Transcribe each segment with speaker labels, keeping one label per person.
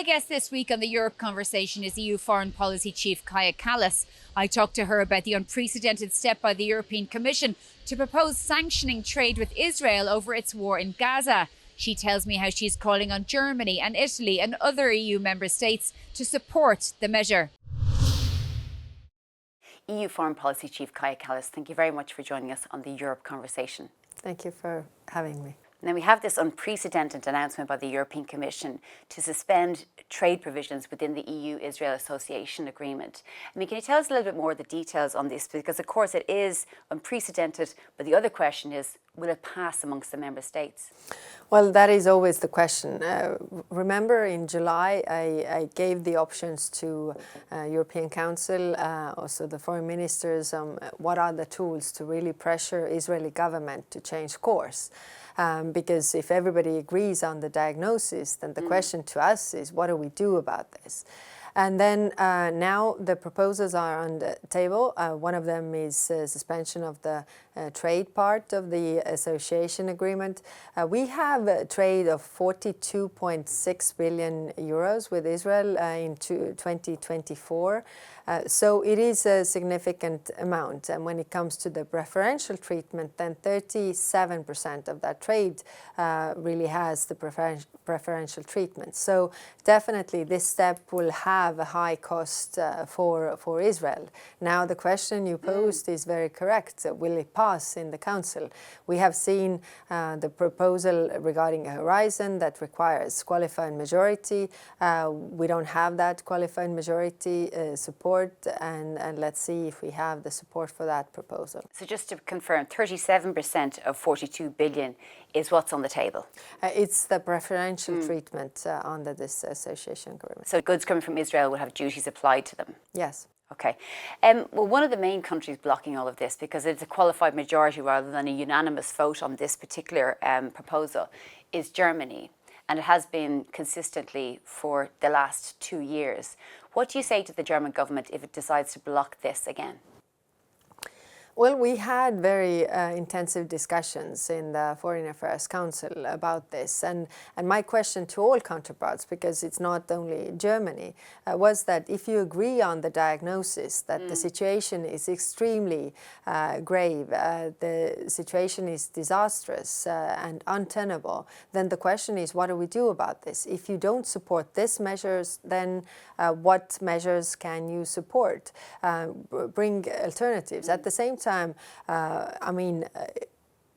Speaker 1: guest this week on the Europe Conversation is EU Foreign Policy Chief Kaja Kallas. I talked to her about the unprecedented step by the European Commission to propose sanctioning trade with Israel over its war in Gaza. She tells me how she's calling on Germany and Italy and other EU member states to support the measure. EU Foreign Policy Chief Kaja Kallas, thank you very much for joining us on the Europe Conversation.
Speaker 2: Thank you for having me.
Speaker 1: Now, we have this unprecedented announcement by the European Commission to suspend trade provisions within the EU-Israel Association Agreement. I mean, can you tell us a little bit more of the details on this? Because, of course, it is unprecedented, but the other question is, will it pass amongst the member states?
Speaker 2: Well, that is always the question. Remember, in July, I gave the options to European Council, also the foreign ministers, what are the tools to really pressure Israeli government to change course. Because if everybody agrees on the diagnosis, then the question to us is, what do we do about this? And then now the proposals are on the table. One of them is suspension of the trade part of the association agreement. We have a trade of 42.6 billion euros with Israel in 2024. So it is a significant amount. And when it comes to the preferential treatment, then 37% of that trade really has the preferential treatment. So definitely this step will have a high cost for Israel. Now the question you posed is very correct. Will it pass in the Council? We have seen the proposal regarding a horizon that requires qualified majority. We don't have that qualified majority support. And let's see if we have the support for that proposal.
Speaker 1: So just to confirm, 37% of 42 billion is what's on the table?
Speaker 2: It's the preferential treatment under this association agreement.
Speaker 1: So goods coming from Israel will have duties applied to them?
Speaker 2: Yes.
Speaker 1: Okay. Well, one of the main countries blocking all of this, because it's a qualified majority rather than a unanimous vote on this particular proposal, is Germany. And it has been consistently for the last 2 years. What do you say to the German government if it decides to block this again?
Speaker 2: Well, we had very intensive discussions in the Foreign Affairs Council about this. And my question to all counterparts, because it's not only Germany, was that if you agree on the diagnosis that the situation is extremely grave, the situation is disastrous and untenable, then the question is, what do we do about this? If you don't support these measures, then what measures can you support? Bring alternatives. At the same time,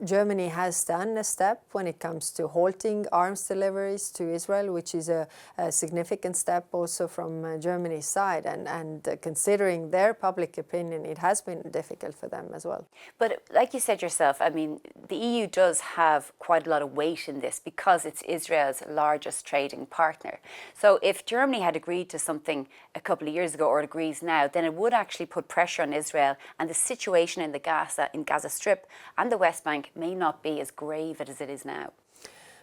Speaker 2: Germany has done a step when it comes to halting arms deliveries to Israel, which is a significant step also from Germany's side. And considering their public opinion, it has been difficult for them as well.
Speaker 1: But like you said yourself, I mean, the EU does have quite a lot of weight in this because it's Israel's largest trading partner. So if Germany had agreed to something a couple of years ago or agrees now, then it would actually put pressure on Israel, and the situation in Gaza Strip and the West Bank may not be as grave as it is now.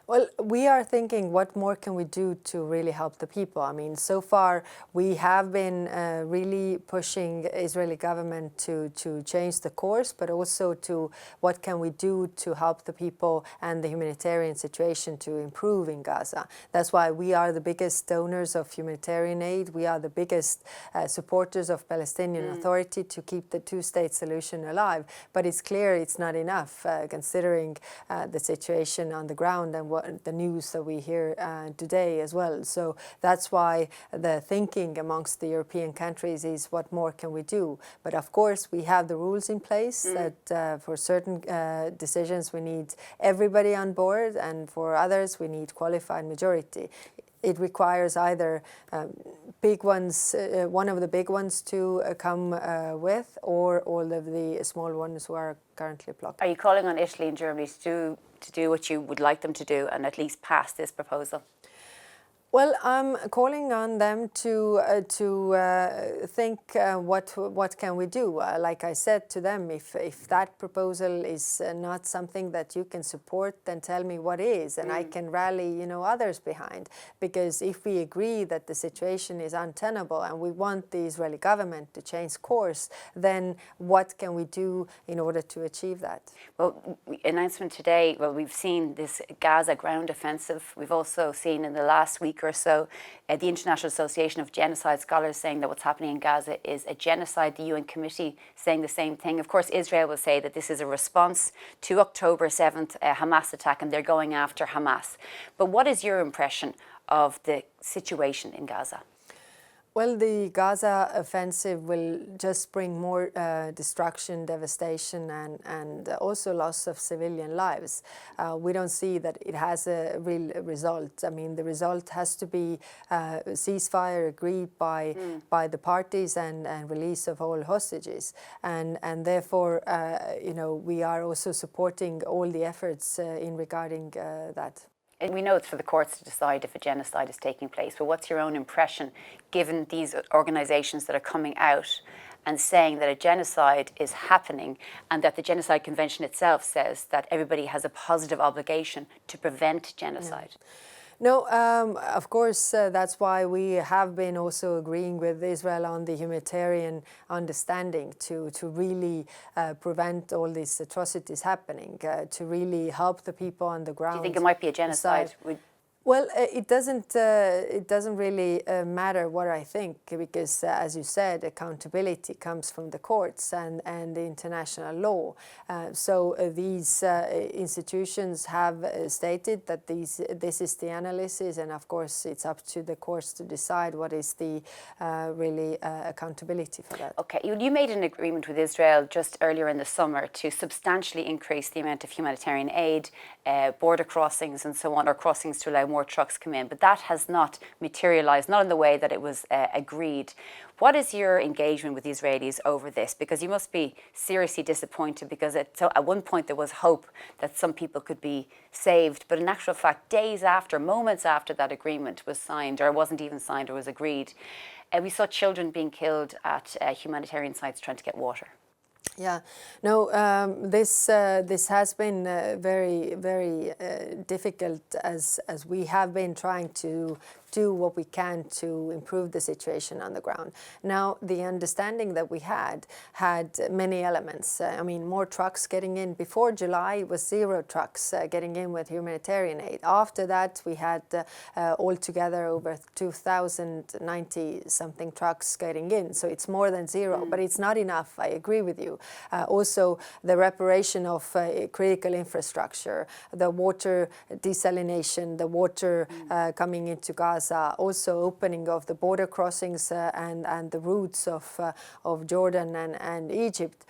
Speaker 2: Well, we are thinking, what more can we do to really help the people? I mean, so far we have been really pushing Israeli government to change the course, but also to what can we do to help the people and the humanitarian situation to improve in Gaza. That's why we are the biggest donors of humanitarian aid. We are the biggest supporters of Palestinian Authority to keep the two-state solution alive. But it's clear it's not enough, considering the situation on the ground and the news that we hear today as well. So that's why the thinking amongst the European countries is, what more can we do? But of course, we have the rules in place that for certain decisions we need everybody on board, and for others we need qualified majority. It requires either big ones, one of the big ones to come with, or all of the small ones who are currently blocked.
Speaker 1: Are you calling on Italy and Germany to do what you would like them to do and at least pass this proposal?
Speaker 2: Well, I'm calling on them to think what can we do. Like I said to them, if that proposal is not something that you can support, then tell me what is, and I can rally others behind. Because if we agree that the situation is untenable and we want the Israeli government to change course, then what can we do in order to achieve that?
Speaker 1: Well, announcement today. Well, we've seen this Gaza ground offensive. We've also seen in the last week or or so. The International Association of Genocide Scholars saying that what's happening in Gaza is a genocide. The UN Committee saying the same thing. Of course, Israel will say that this is a response to October 7th Hamas attack, and they're going after Hamas. But what is your impression of the situation in Gaza?
Speaker 2: Well, the Gaza offensive will just bring more destruction, devastation, and also loss of civilian lives. We don't see that it has a real result. I mean, the result has to be a ceasefire agreed by the parties and release of all hostages. And therefore, we are also supporting all the efforts in regarding that.
Speaker 1: We know it's for the courts to decide if a genocide is taking place, but what's your own impression, given these organisations that are coming out and saying that a genocide is happening and that the Genocide Convention itself says that everybody has a positive obligation to prevent genocide?
Speaker 2: Yeah. No, of course, that's why we have been also agreeing with Israel on the humanitarian understanding to really prevent all these atrocities happening, to really help the people on the ground.
Speaker 1: Do you think it might be a genocide?
Speaker 2: Well, it doesn't really matter what I think, because as you said, accountability comes from the courts and the international law. So these institutions have stated that this is the analysis, and of course it's up to the courts to decide what is the really accountability for that.
Speaker 1: Okay, you made an agreement with Israel just earlier in the summer to substantially increase the amount of humanitarian aid, border crossings and so on, or crossings to allow more trucks come in, but that has not materialised, not in the way that it was agreed. What is your engagement with the Israelis over this? Because you must be seriously disappointed, because at one point there was hope that some people could be saved, but in actual fact, days after, moments after that agreement was signed, or wasn't even signed or was agreed, we saw children being killed at humanitarian sites trying to get water.
Speaker 2: Yeah, no, this has been very, very difficult as we have been trying to do what we can to improve the situation on the ground. Now, the understanding that we had many elements. I mean, more trucks getting in. Before July, it was 0 trucks getting in with humanitarian aid. After that, we had altogether over 2,090 something trucks getting in. So it's more than 0, but it's not enough. I agree with you. Also, the reparation of critical infrastructure, the water desalination, the water coming into Gaza, also opening of the border crossings and the routes of Jordan and Egypt.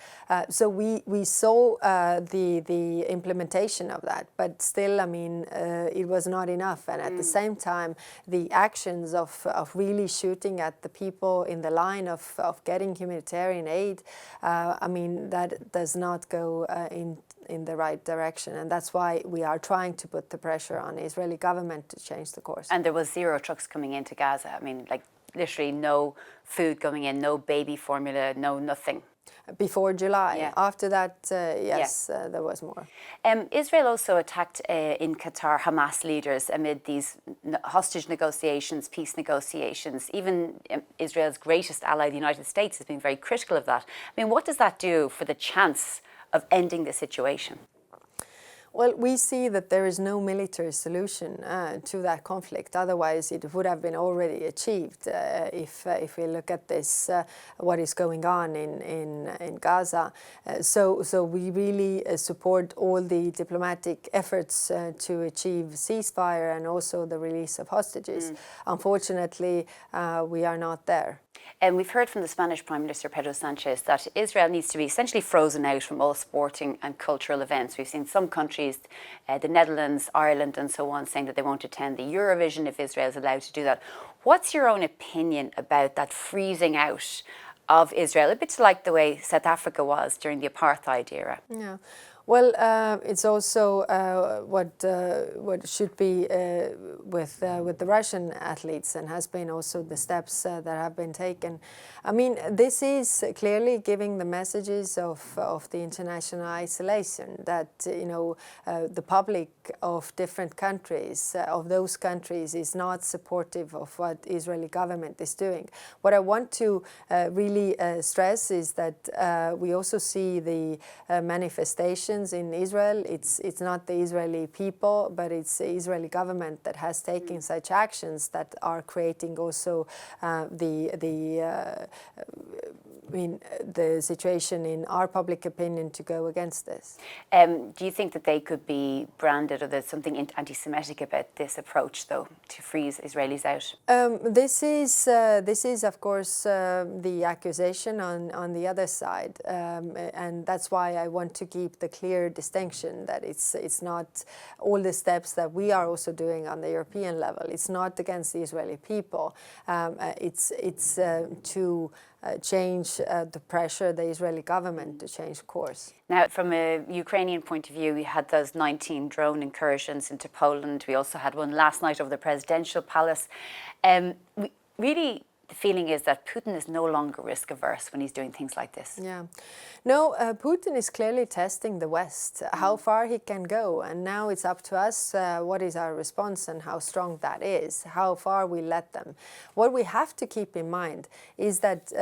Speaker 2: So we saw the implementation of that, but still, I mean, it was not enough. And at the same time, the actions of really shooting at the people in the line of getting humanitarian aid, I mean, that does not go in the right direction, and that's why we are trying to put the pressure on the Israeli government to change the course.
Speaker 1: And there was 0 trucks coming into Gaza. I mean, like literally no food going in, no baby formula, no nothing.
Speaker 2: Before July.
Speaker 1: Yeah.
Speaker 2: After that, yes, there was more.
Speaker 1: Israel also attacked in Qatar Hamas leaders amid these hostage negotiations, peace negotiations. Even Israel's greatest ally, the United States, has been very critical of that. I mean, what does that do for the chance of ending the situation?
Speaker 2: Well, we see that there is no military solution to that conflict. Otherwise, it would have been already achieved. If we look at this, what is going on in Gaza, so we really support all the diplomatic efforts to achieve ceasefire and also the release of hostages. Unfortunately, we are not there.
Speaker 1: And we've heard from the Spanish Prime Minister Pedro Sanchez that Israel needs to be essentially frozen out from all sporting and cultural events. We've seen some countries, the Netherlands, Ireland and so on, saying that they won't attend the Eurovision if Israel is allowed to do that. What's your own opinion about that freezing out of Israel? A bit like the way South Africa was during the apartheid era.
Speaker 2: Yeah. Well, it's also what should be with the Russian athletes, and has been also the steps that have been taken. I mean, this is clearly giving the messages of the international isolation, that the public of different countries, of those countries, is not supportive of what Israeli government is doing. What I want to really stress is that we also see the manifestations sanctions in Israel, it's not the Israeli people, but it's the Israeli government that has taken such actions that are creating also the situation in our public opinion to go against this.
Speaker 1: Do you think that they could be branded, or there's something anti-Semitic about this approach, though, to freeze Israelis out?
Speaker 2: This is of course the accusation on the other side, and that's why I want to keep the clear distinction that it's not all the steps that we are also doing on the European level. It's not against the Israeli people. It's to change the pressure the Israeli government to change course.
Speaker 1: Now, from a Ukrainian point of view, we had those 19 drone incursions into Poland. We also had one last night over the presidential palace. Really, the feeling is that Putin is no longer risk averse when he's doing things like this.
Speaker 2: Yeah. No, Putin is clearly testing the West, how far he can go. And now it's up to us what is our response and how strong that is, how far we let them. What we have to keep in mind is that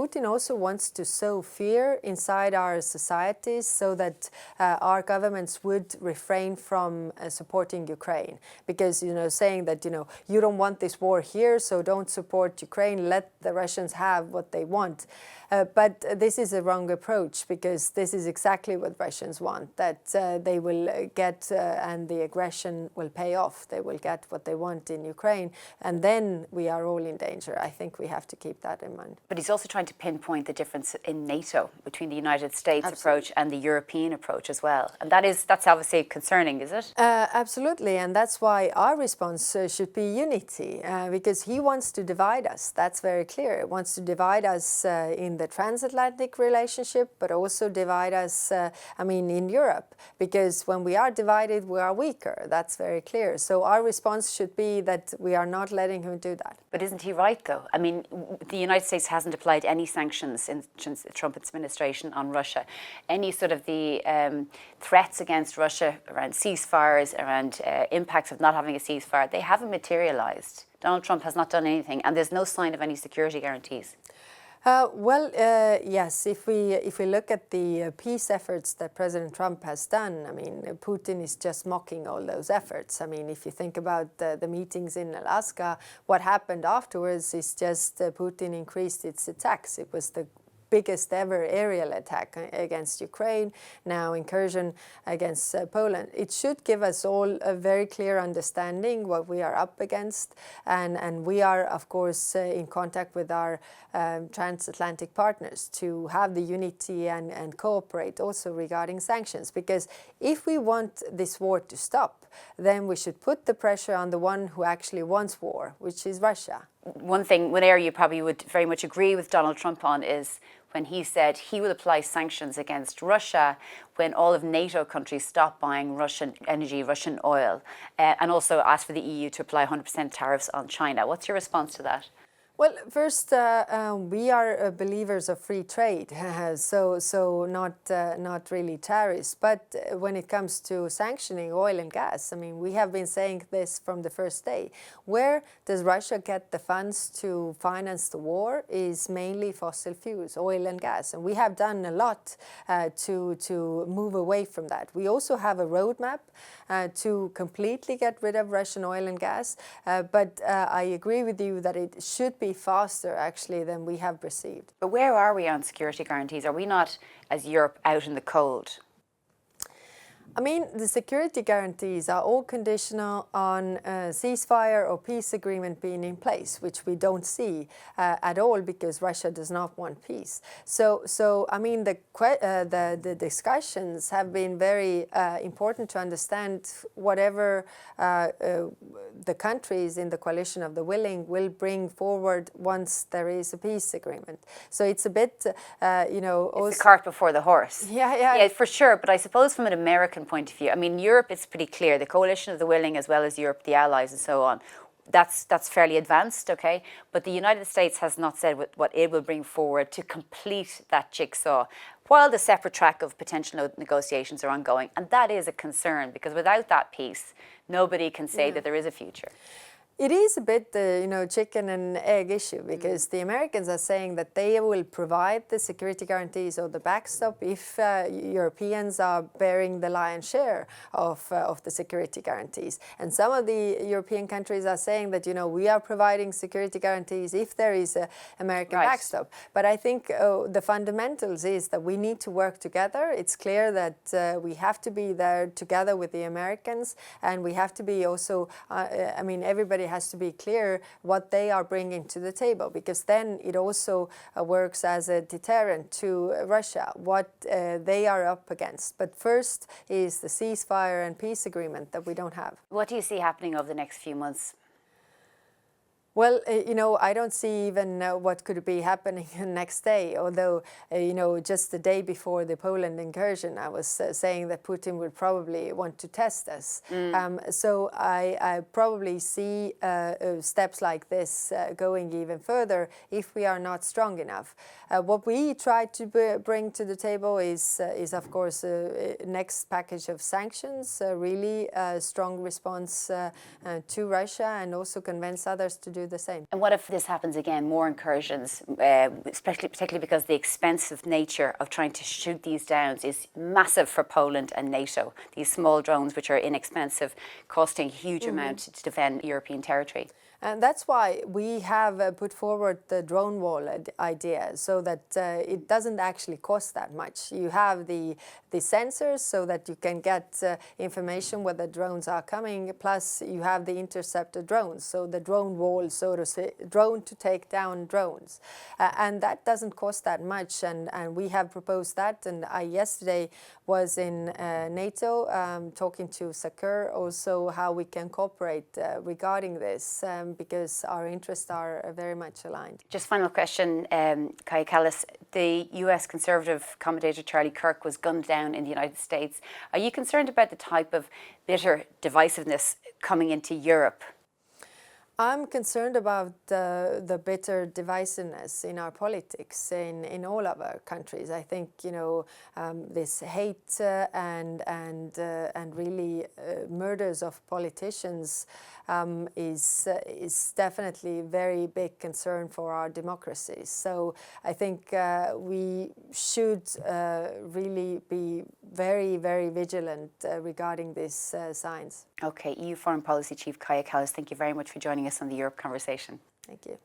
Speaker 2: Putin also wants to sow fear inside our societies so that our governments would refrain from supporting Ukraine. Because, saying that, you don't want this war here, so don't support Ukraine, let the Russians have what they want. But this is a wrong approach, because this is exactly what Russians want, that they will get and the aggression will pay off. They will get what they want in Ukraine, and then we are all in danger. I think we have to keep that in mind.
Speaker 1: But he's also trying to pinpoint the difference in NATO between the United States approach and the European approach as well. And that's obviously concerning, is it?
Speaker 2: Absolutely, and that's why our response should be unity, because he wants to divide us. That's very clear. He wants to divide us in the transatlantic relationship, but also divide us, in Europe, because when we are divided, we are weaker. That's very clear. So our response should be that we are not letting him do that.
Speaker 1: But isn't he right, though? I mean, the United States hasn't applied any sanctions since the Trump administration on Russia. Any sort of the threats against Russia around ceasefires, around impacts of not having a ceasefire, they haven't materialized. Donald Trump has not done anything, and there's no sign of any security guarantees.
Speaker 2: Yes, if we look at the peace efforts that President Trump has done, Putin is just mocking all those efforts. If you think about the meetings in Alaska, what happened afterwards is just Putin increased its attacks. It was the biggest ever aerial attack against Ukraine, now incursion against Poland. It should give us all a very clear understanding what we are up against, and we are, of course, in contact with our transatlantic partners to have the unity and cooperate also regarding sanctions, because if we want this war to stop, then we should put the pressure on the one who actually wants war, which is Russia.
Speaker 1: One area you probably would very much agree with Donald Trump on is when he said he will apply sanctions against Russia when all of NATO countries stop buying Russian energy, Russian oil, and also asked for the EU to apply 100% tariffs on China. What's your response to that?
Speaker 2: Well, first, we are believers of free trade, so not really tariffs. But when it comes to sanctioning oil and gas, we have been saying this from the first day. Where does Russia get the funds to finance the war is mainly fossil fuels, oil and gas. And we have done a lot to move away from that. We also have a roadmap to completely get rid of Russian oil and gas. But I agree with you that it should be faster actually than we have perceived.
Speaker 1: But where are we on security guarantees? Are we not, as Europe, out in the cold?
Speaker 2: The security guarantees are all conditional on a ceasefire or peace agreement being in place, which we don't see at all because Russia does not want peace. So the discussions have been very important to understand whatever the countries in the coalition of the willing will bring forward once there is a peace agreement. So it's a bit,
Speaker 1: It's the cart before the horse. Yeah, for sure. But I suppose from an American point of view, Europe, it's pretty clear. The coalition of the willing, as well as Europe, the allies and so on, that's fairly advanced, okay? But the United States has not said what it will bring forward to complete that jigsaw, while the separate track of potential negotiations are ongoing. And that is a concern, because without that peace, nobody can say that there is a future.
Speaker 2: It is a bit the chicken and egg issue, because the Americans are saying that they will provide the security guarantees or the backstop if Europeans are bearing the lion's share of the security guarantees. And some of the European countries are saying that we are providing security guarantees if there is an American backstop. But I think the fundamentals is that we need to work together. It's clear that we have to be there together with the Americans, and we have to be also, everybody has to be clear what they are bringing to the table, because then it also works as a deterrent to Russia, what they are up against. But first is the ceasefire and peace agreement that we don't have.
Speaker 1: What do you see happening over the next few months?
Speaker 2: Well, I don't see even what could be happening next day, although, just the day before the Poland incursion, I was saying that Putin would probably want to test us. So I probably see steps like this going even further if we are not strong enough. What we try to bring to the table is of course, a next package of sanctions, really strong response to Russia, and also convince others to do the same.
Speaker 1: And what if this happens again, more incursions, particularly because the expensive nature of trying to shoot these down is massive for Poland and NATO, these small drones which are inexpensive, costing a huge amount to defend European territory?
Speaker 2: And that's why we have put forward the drone wall idea, so that it doesn't actually cost that much. You have the sensors so that you can get information where the drones are coming, plus you have the interceptor drones, so the drone wall, so to say, drone to take down drones. And that doesn't cost that much, and we have proposed that. And I yesterday was in NATO talking to Sakur also how we can cooperate regarding this, because our interests are very much aligned.
Speaker 1: Just final question, Kaja Kallas. The US conservative commentator Charlie Kirk was gunned down in the United States. Are you concerned about the type of bitter divisiveness coming into Europe?
Speaker 2: I'm concerned about the bitter divisiveness in our politics in all of our countries. I think this hate and really murders of politicians is definitely a very big concern for our democracies. So I think we should really be very, very vigilant regarding these signs.
Speaker 1: Okay, EU Foreign Policy Chief Kaja Kallas, thank you very much for joining us on the Europe Conversation.
Speaker 2: Thank you.